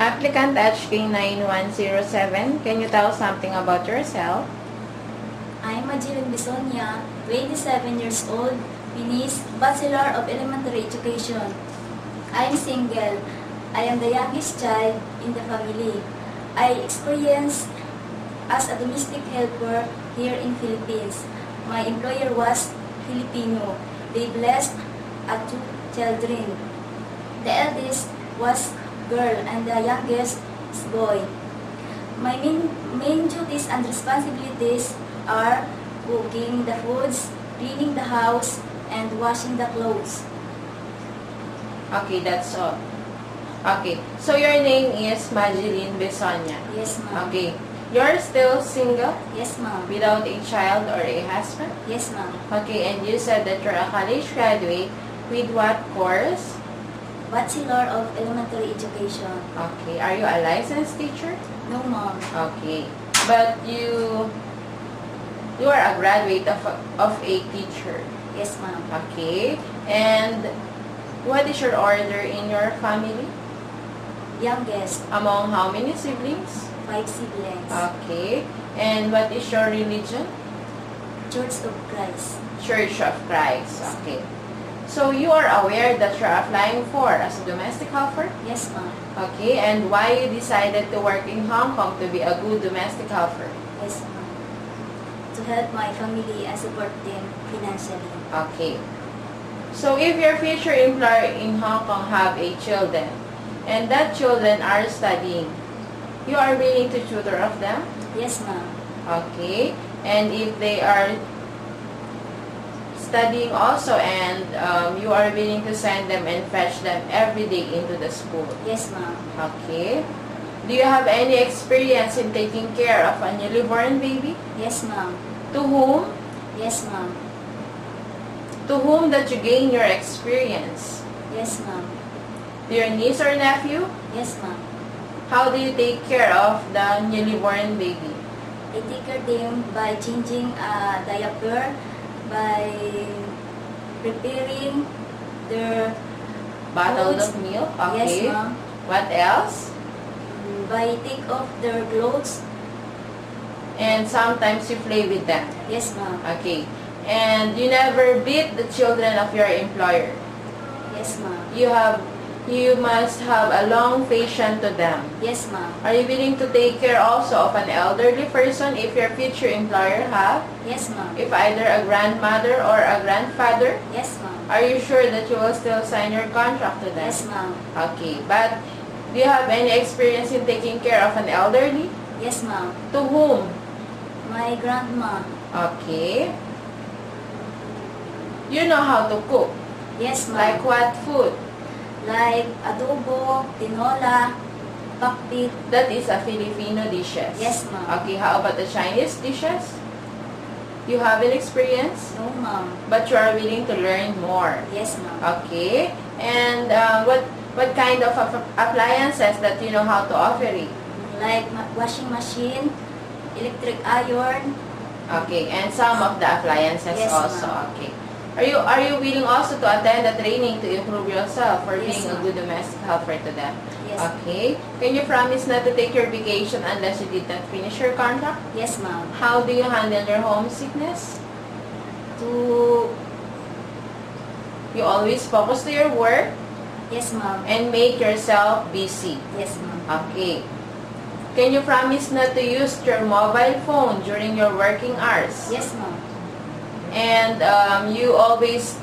Applicant HK1907, can you tell something about yourself? I'm Majilan Bisonia, 27 years old, finished Bachelor of Elementary Education. I'm single. I am the youngest child in the family. I experienced as a domestic helper here in Philippines. My employer was Filipino. They blessed two children. The eldest was girl and the youngest is boy. My main duties and responsibilities are cooking the foods, cleaning the house, and washing the clothes. Okay, that's all. Okay, so your name is Majilan Besonia. Yes, ma'am. Okay, you're still single? Yes, ma'am. Without a child or a husband? Yes, ma'am. Okay, and you said that you're a college graduate with what course? Bachelor of Elementary Education. Okay, are you a licensed teacher? No, ma'am. Okay, but you are a graduate of a teacher. Yes, ma'am. Okay, and what is your order in your family? Youngest, Among how many siblings? 5 siblings. Okay, and what is your religion? Church of Christ. Church of Christ. Okay, so you are aware that you're applying for as a domestic helper? Yes, ma'am. Okay, and why you decided to work in Hong Kong to be a good domestic helper? Yes, ma'am. To help my family and support them financially. Okay. So if your future employer in Hong Kong have a children, and that children are studying, you are willing to tutor of them? Yes, ma'am. Okay. And if they are studying also and you are willing to send them and fetch them every day into the school? Yes, ma'am. Okay. Do you have any experience in taking care of a newly born baby? Yes, ma'am. To whom? Yes, ma'am. To whom that you gain your experience? Yes, ma'am. To your niece or nephew? Yes, ma'am. How do you take care of the newly born baby? I take care of them by changing a diaper, by preparing their Bottle foods. of milk? Yes, Okay. ma'am. What else? By take off their clothes. And sometimes you play with them. Yes, ma'am. Okay. And you never beat the children of your employer. Yes, ma'am. You must have a long patience to them. Yes, ma'am. Are you willing to take care also of an elderly person if your future employer have? Yes, ma'am. If either a grandmother or a grandfather? Yes, ma'am. Are you sure that you will still sign your contract to them? Yes, ma'am. Okay. But do you have any experience in taking care of an elderly? Yes, ma'am. To whom? My grandma. Okay. You know how to cook? Yes, ma'am. Like what food? Like adobo, tinola, pakpit. That is a Filipino dishes. Yes, ma'am. Okay, how about the Chinese dishes? You have an experience? No, ma'am. But you are willing to learn more. Yes, ma'am. Okay. And what kind of appliances that you know how to operate? Like washing machine, electric iron. Okay, and some of the appliances Yes, also. ma'am. Okay. Are you willing also to attend the training to improve yourself for Yes, being a ma'am. good domestic helper to them? Yes. Okay. Can you promise not to take your vacation unless you did not finish your contract? Yes, ma'am. How do you handle your homesickness? You always focus to your work Yes, ma'am. and make yourself busy. Yes, ma'am. Okay. Can you promise not to use your mobile phone during your working hours? Yes, ma'am. And you always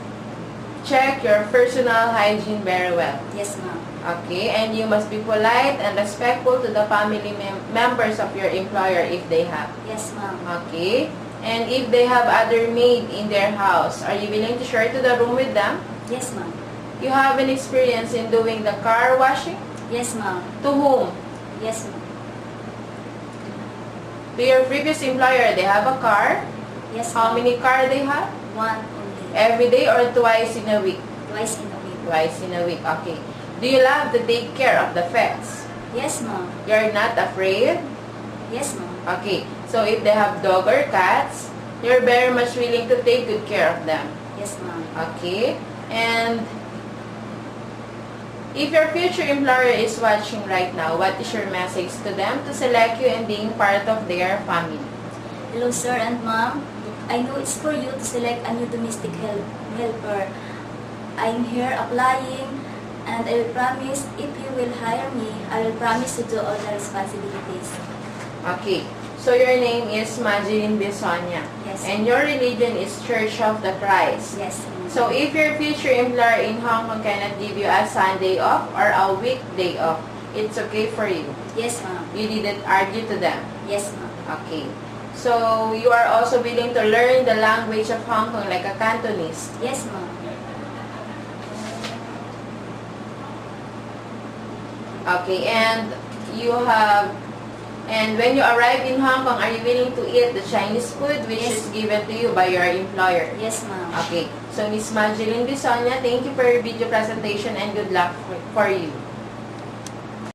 check your personal hygiene very well. Yes, ma'am. Okay, and you must be polite and respectful to the family members of your employer if they have. Yes, ma'am. Okay, and if they have other maid in their house, are you willing to share to the room with them? Yes, ma'am. You have an experience in doing the car washing? Yes, ma'am. To whom? Yes, ma'am. To your previous employer, they have a car? Yes, How ma'am. many car they have? One only. Every day or twice in a week? Twice in a week. Twice in a week, okay. Do you love to take care of the pets? Yes, ma'am. You're not afraid? Yes, ma'am. Okay, so if they have dog or cats, you're very much willing to take good care of them. Yes, ma'am. Okay, and If your future employer is watching right now, what is your message to them to select you and being part of their family? Hello, sir and ma'am. I know it's for you to select a new domestic helper. I'm here applying, and I will promise if you will hire me, I will promise to do all the responsibilities. Okay. So your name is Madeline Bisonia. Yes. And your religion is Church of the Christ. Yes. So if your future employer in Hong Kong cannot give you a Sunday off or a weekday off, it's okay for you. Yes, ma'am. You didn't argue to them. Yes, ma'am. Okay. So you are also willing to learn the language of Hong Kong like a Cantonese. Yes, ma'am. Okay. And when you arrive in Hong Kong, are you willing to eat the Chinese food which Yes. is given to you by your employer? Yes, ma'am. Okay. So Miss Madeline Bisonia, thank you for your video presentation and good luck for you.